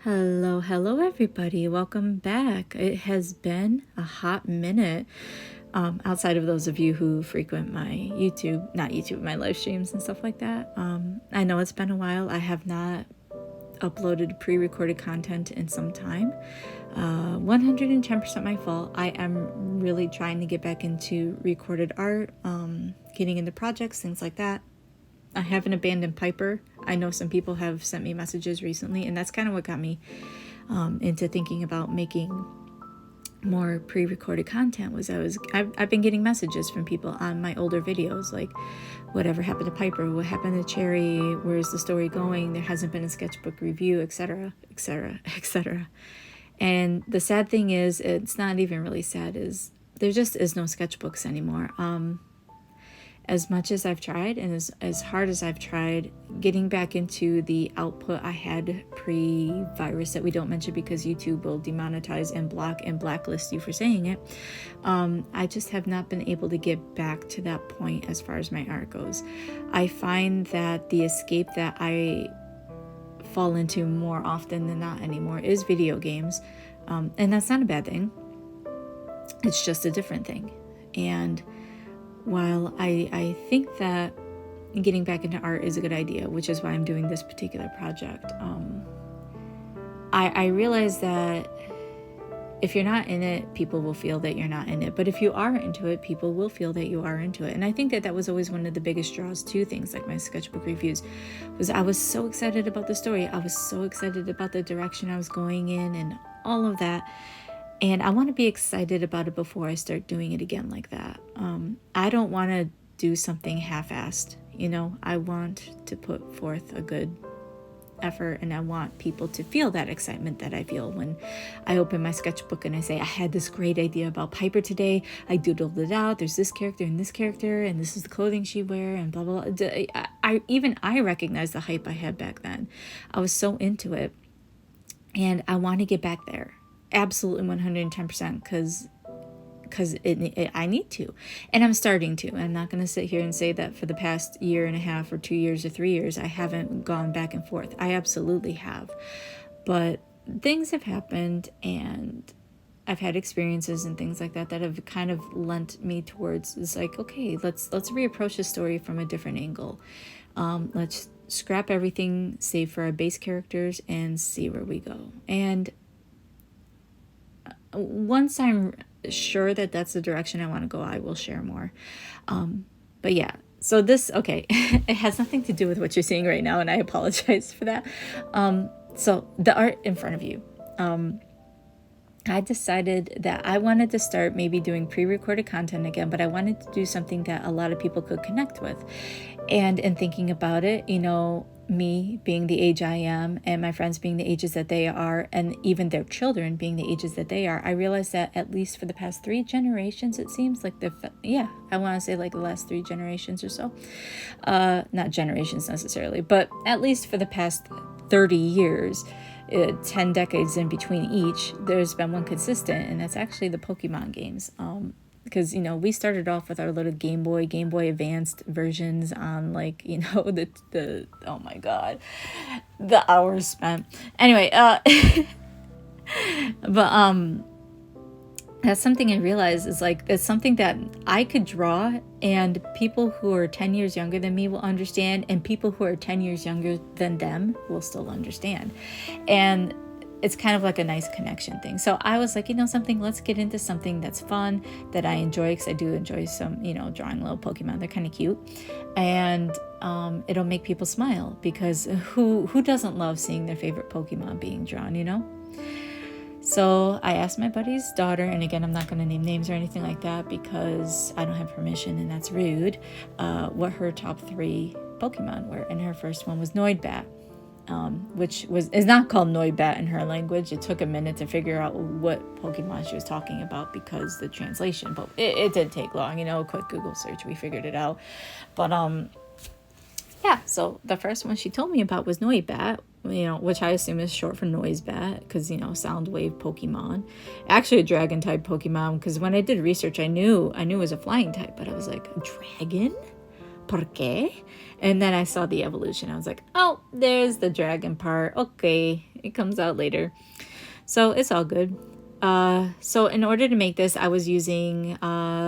Hello, everybody. Welcome back. It has been a hot minute. Outside of those of you who frequent my my live streams and stuff like that. I know it's been a while. I have not uploaded pre-recorded content in some time. 110% my fault. I am really trying to get back into recorded art, getting into projects, things like that. I haven't abandoned Piper. I know some people have sent me messages recently, and that's kind of what got me into thinking about making more pre-recorded content. I've been getting messages from people on my older videos, like, whatever happened to Piper, what happened to Cherry, where's the story going, there hasn't been a sketchbook review, etc., etc., etc. And the sad thing is, it's not even really sad, is there just is no sketchbooks anymore. As much as I've tried, and as hard as I've tried getting back into the output I had pre-virus that we don't mention because YouTube will demonetize and block and blacklist you for saying it, I just have not been able to get back to that point as far as my art goes. I find that the escape that I fall into more often than not anymore is video games, and that's not a bad thing. It's just a different thing. And while I think that getting back into art is a good idea, which is why I'm doing this particular project, I realize that if you're not in it, people will feel that you're not in it. But if you are into it, people will feel that you are into it. And I think that was always one of the biggest draws to things like my sketchbook reviews, was I was so excited about the story. I was so excited about the direction I was going in and all of that. And I want to be excited about it before I start doing it again like that. I don't want to do something half-assed, I want to put forth a good effort, and I want people to feel that excitement that I feel when I open my sketchbook and I say, I had this great idea about Piper today. I doodled it out. There's this character and this character, and this is the clothing she wear, and blah, blah, blah. I recognize the hype I had back then. I was so into it, and I want to get back there. Absolutely 110%, because I need to, and I'm starting to. I'm not going to sit here and say that for the past year and a half or 2 years or 3 years I haven't gone back and forth. I absolutely have, but things have happened, and I've had experiences and things like that have kind of lent me towards, it's like, okay, let's reapproach the story from a different angle. Let's scrap everything save for our base characters and see where we go. And once I'm sure that that's the direction I want to go, I will share more. But yeah, so this, okay, it has nothing to do with what you're seeing right now, and I apologize for that. So the art in front of you, I decided that I wanted to start maybe doing pre-recorded content again, but I wanted to do something that a lot of people could connect with. And in thinking about it, me being the age I am, and my friends being the ages that they are, and even their children being the ages that they are, I realized that at least for the past 3 generations, it seems like I want to say like the last 3 generations or so, not generations necessarily, but at least for the past 30 years, 10 decades in between each, there's been one consistent, and that's actually the Pokemon games. Because, we started off with our little Game Boy Advanced versions on, like, the oh my God, the hours spent. Anyway, but that's something I realized is, like, it's something that I could draw, and people who are 10 years younger than me will understand, and people who are 10 years younger than them will still understand. And it's kind of like a nice connection thing. So I was like, something, let's get into something that's fun, that I enjoy, because I do enjoy some, drawing little Pokemon. They're kind of cute. And it'll make people smile, because who doesn't love seeing their favorite Pokemon being drawn, So I asked my buddy's daughter, and again, I'm not going to name names or anything like that because I don't have permission, and that's rude, what her top 3 Pokemon were. And her first one was Noibat. Which is not called Noibat in her language. It took a minute to figure out what Pokemon she was talking about because the translation, but it did take long, a quick Google search, we figured it out. But yeah, so the first one she told me about was Noibat, which I assume is short for Noisebat, because sound wave Pokemon, actually a dragon type Pokemon, because when I did research, I knew it was a flying type, but I was like, dragon? ¿Por qué? And then I saw the evolution. I was like, oh, there's the dragon part. Okay. it comes out later. So it's all good. So in order to make this, I was using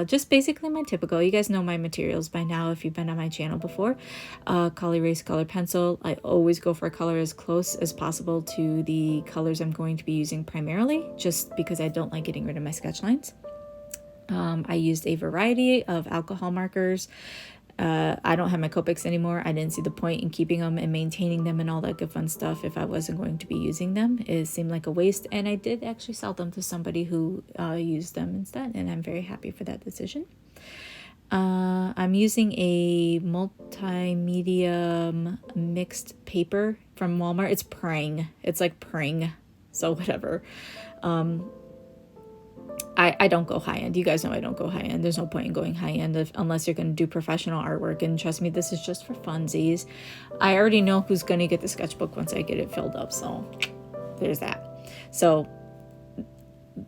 just basically my typical, you guys know my materials by now if you've been on my channel before. Color erase, color pencil. I always go for a color as close as possible to the colors I'm going to be using primarily, just because I don't like getting rid of my sketch lines. I used a variety of alcohol markers. I don't have my Copics anymore. I didn't see the point in keeping them and maintaining them and all that good fun stuff if I wasn't going to be using them. It seemed like a waste, and I did actually sell them to somebody who used them instead, and I'm very happy for that decision. I'm using a multimedia mixed paper from Walmart. It's Prang. It's like Pring, so whatever. I don't go high-end. You guys know I don't go high-end. There's no point in going high-end unless you're going to do professional artwork. And trust me, this is just for funsies. I already know who's going to get the sketchbook once I get it filled up. So there's that. So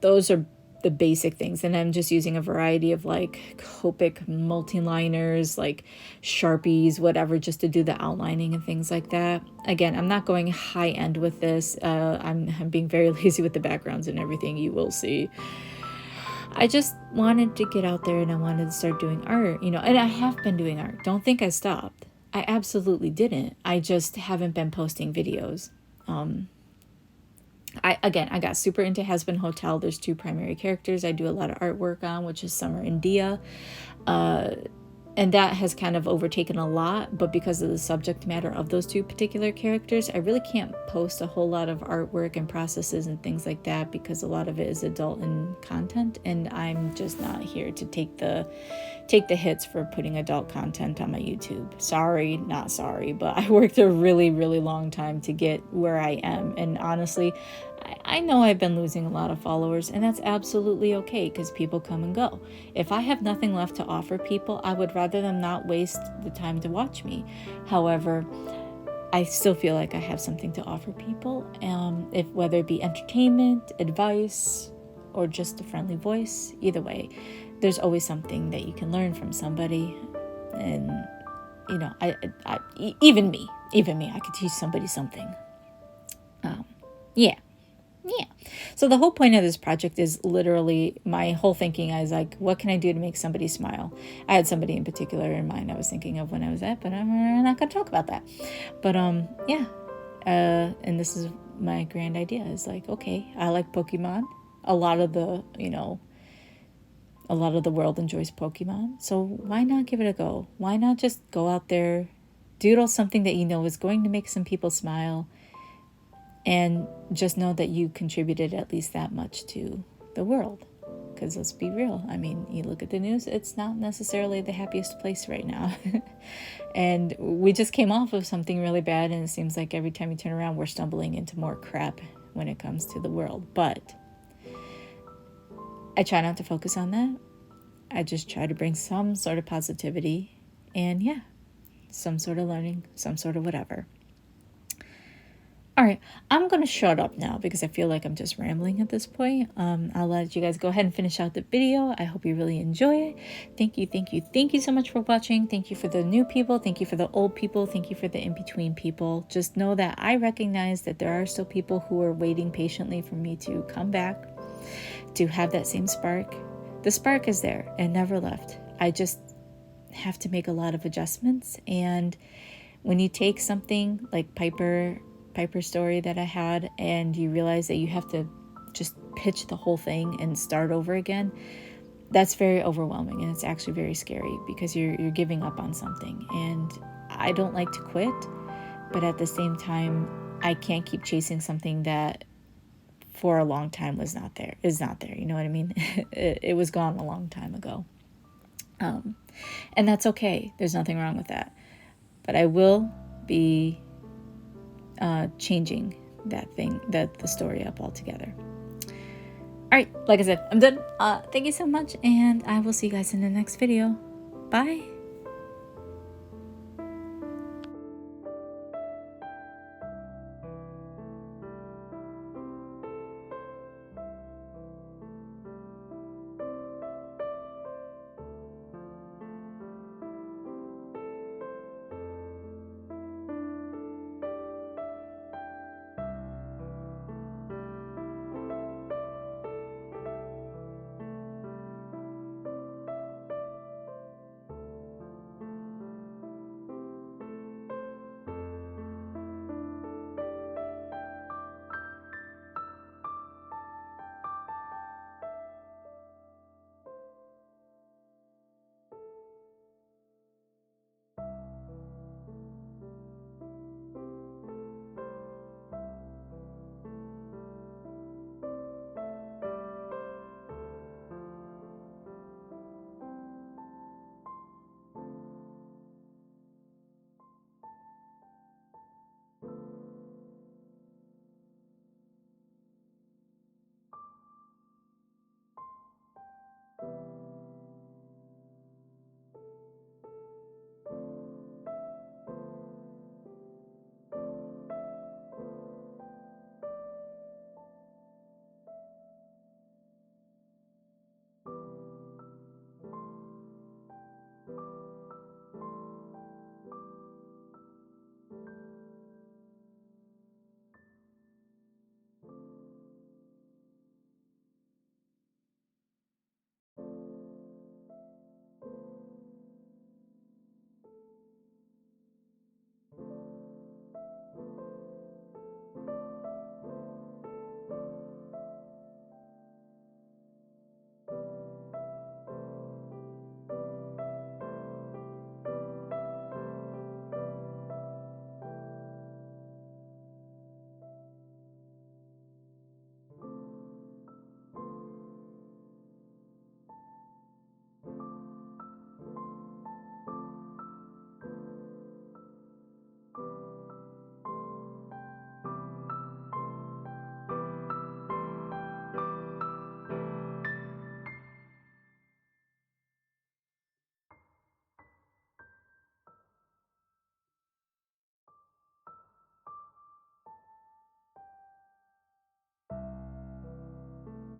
those are the basic things. And I'm just using a variety of like Copic multi-liners, like Sharpies, whatever, just to do the outlining and things like that. Again, I'm not going high-end with this. I'm being very lazy with the backgrounds and everything, you will see. I just wanted to get out there and I wanted to start doing art, and I have been doing art. Don't think I stopped. I absolutely didn't. I just haven't been posting videos. I got super into Has-Been Hotel. There's 2 primary characters I do a lot of artwork on, which is Summer and Dia. And that has kind of overtaken a lot, but because of the subject matter of those 2 particular characters, I really can't post a whole lot of artwork and processes and things like that because a lot of it is adult in content, and I'm just not here to take the hits for putting adult content on my YouTube. Sorry, not sorry, but I worked a really, really long time to get where I am, and honestly, I know I've been losing a lot of followers, and that's absolutely okay because people come and go. If I have nothing left to offer people, I would rather them not waste the time to watch me. However, I still feel like I have something to offer people, whether it be entertainment, advice, or just a friendly voice. Either way, there's always something that you can learn from somebody, and even me, I could teach somebody something. Yeah. So the whole point of this project is literally my whole thinking. I was like, what can I do to make somebody smile? I had somebody in particular in mind I was thinking of when I was at, but I'm not going to talk about that. But and this is my grand idea. Is like, okay, I like Pokemon. A lot of the world enjoys Pokemon. So why not give it a go? Why not just go out there, doodle something that is going to make some people smile, and just know that you contributed at least that much to the world. Because let's be real. I mean, you look at the news, it's not necessarily the happiest place right now. And we just came off of something really bad, and it seems like every time you turn around, we're stumbling into more crap when it comes to the world. But I try not to focus on that. I just try to bring some sort of positivity and some sort of learning, some sort of whatever. All right, I'm going to shut up now because I feel like I'm just rambling at this point. I'll let you guys go ahead and finish out the video. I hope you really enjoy it. Thank you so much for watching. Thank you for the new people. Thank you for the old people. Thank you for the in-between people. Just know that I recognize that there are still people who are waiting patiently for me to come back, to have that same spark. The spark is there and never left. I just have to make a lot of adjustments. And when you take something like Piper story that I had, and you realize that you have to just pitch the whole thing and start over again, that's very overwhelming, and it's actually very scary because you're giving up on something. And I don't like to quit, but at the same time, I can't keep chasing something that for a long time is not there. You know what I mean? It was gone a long time ago. And that's okay. There's nothing wrong with that. But I will be changing the story up altogether. All right, like I said, I'm done. Thank you so much, and I will see you guys in the next video. Bye.